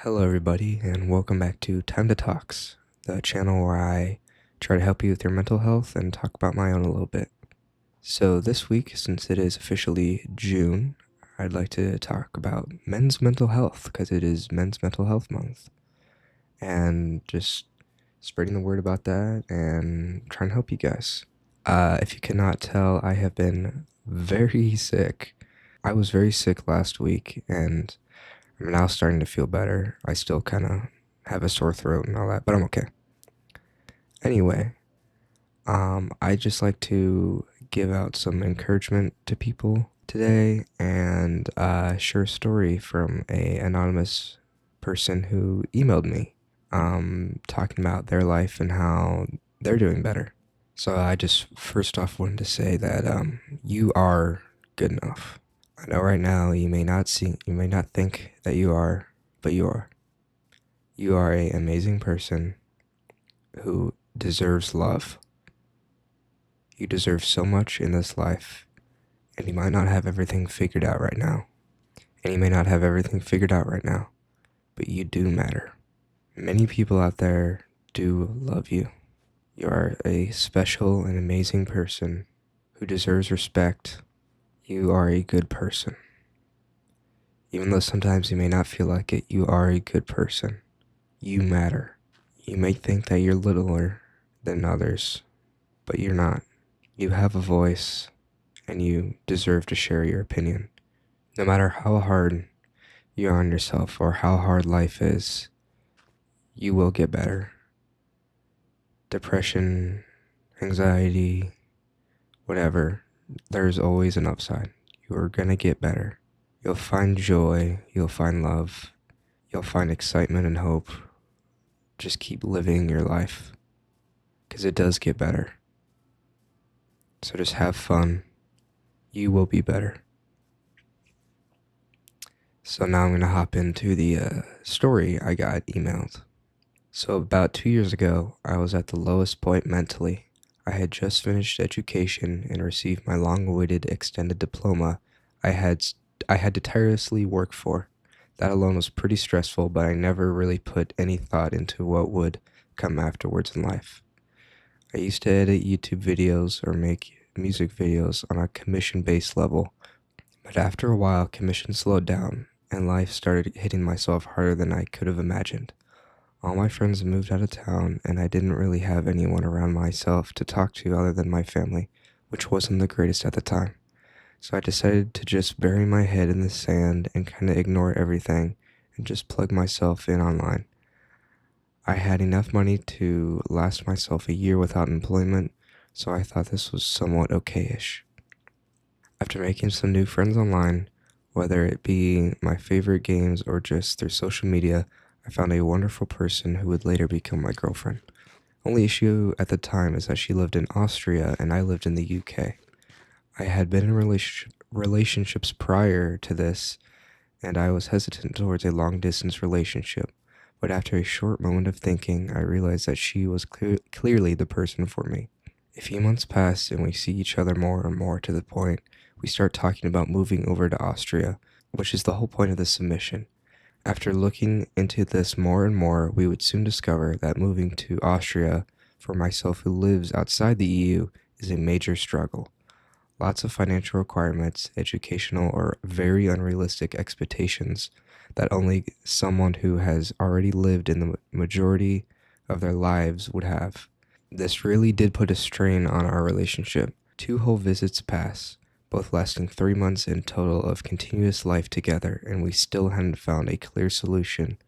Hello, everybody, and welcome back to Time to Talks, the channel where I try to help you with your mental health and talk about my own a little bit. So, this week, since it is officially June, I'd like to talk about men's mental health because it is Men's Mental Health Month, and just spreading the word about that and trying to help you guys. If you cannot tell, I have been very sick. I was very sick last week, and I'm now starting to feel better. I still kind of have a sore throat and all that, but I'm okay. Anyway, I just like to give out some encouragement to people today and share a story from a anonymous person who emailed me, talking about their life and how they're doing better. So I just first off wanted to say that you are good enough. I know right now you may not think that you are, but you are. You are an amazing person who deserves love. You deserve so much in this life, and you might not have everything figured out right now. And you may not have everything figured out right now, but you do matter. Many people out there do love you. You are a special and amazing person who deserves respect. You are a good person. Even though sometimes you may not feel like it, you are a good person. You matter. You may think that you're littler than others, but you're not. You have a voice, and you deserve to share your opinion. No matter how hard you are on yourself or how hard life is, you will get better. Depression, anxiety, whatever, there's always an upside. You are gonna get better. You'll find joy, you'll find love, you'll find excitement and hope. Just keep living your life, because it does get better. So just have fun. You will be better. So now I'm going to hop into the story I got emailed. So about 2 years ago, I was at the lowest point mentally. I had just finished education and received my long-awaited extended diploma I had to tirelessly work for. That alone was pretty stressful, but I never really put any thought into what would come afterwards in life. I used to edit YouTube videos or make music videos on a commission-based level, but after a while, commission slowed down, and life started hitting myself harder than I could have imagined. All my friends moved out of town, and I didn't really have anyone around myself to talk to other than my family, which wasn't the greatest at the time. So I decided to just bury my head in the sand and kind of ignore everything and just plug myself in online. I had enough money to last myself a year without employment, so I thought this was somewhat okay-ish. After making some new friends online, whether it be my favorite games or just through social media, I found a wonderful person who would later become my girlfriend. Only issue at the time is that she lived in Austria and I lived in the UK. I had been in relationships prior to this, and I was hesitant towards a long-distance relationship. But after a short moment of thinking, I realized that she was clearly the person for me. A few months passed, and we see each other more and more to the point we start talking about moving over to Austria, which is the whole point of this submission. After looking into this more and more, we would soon discover that moving to Austria for myself who lives outside the EU is a major struggle. Lots of financial requirements, educational or very unrealistic expectations that only someone who has already lived in the majority of their lives would have. This really did put a strain on our relationship. 2 whole visits pass, both lasting 3 months in total of continuous life together, and we still hadn't found a clear solution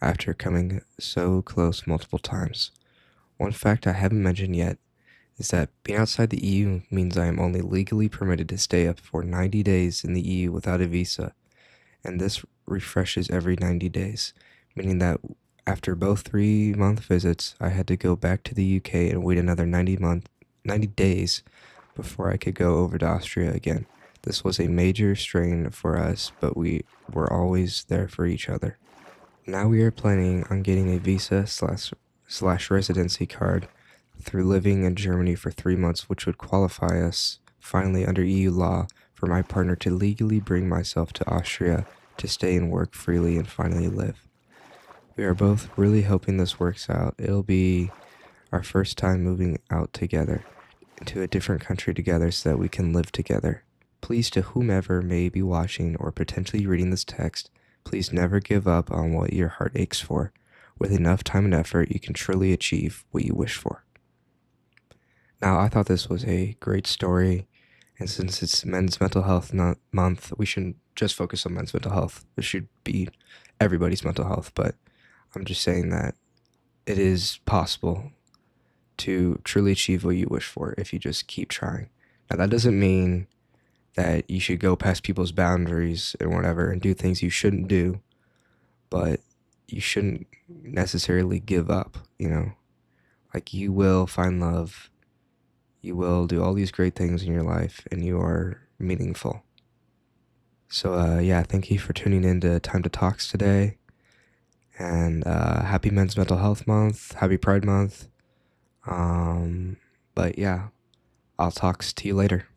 after coming so close multiple times. One fact I haven't mentioned yet is that being outside the EU means I am only legally permitted to stay up for 90 days in the EU without a visa, and this refreshes every 90 days, meaning that after both 3-month visits, I had to go back to the UK and wait another 90 days before I could go over to Austria again. This was a major strain for us, but we were always there for each other. Now we are planning on getting a visa slash residency card through living in Germany for 3 months, which would qualify us, finally under EU law, for my partner to legally bring myself to Austria to stay and work freely and finally live. We are both really hoping this works out. It'll be our first time moving out together, into a different country together so that we can live together. Please, to whomever may be watching or potentially reading this text, please never give up on what your heart aches for. With enough time and effort, you can truly achieve what you wish for. Now, I thought this was a great story, and since it's Men's Mental Health Month, we shouldn't just focus on men's mental health. It should be everybody's mental health, but I'm just saying that it is possible to truly achieve what you wish for if you just keep trying. Now, that doesn't mean that you should go past people's boundaries and whatever and do things you shouldn't do, but you shouldn't necessarily give up, you know? Like, you will find love, you will do all these great things in your life, and you are meaningful. So, yeah, thank you for tuning in to Time to Talks today. And happy Men's Mental Health Month, happy Pride Month. But yeah, I'll talk to you later.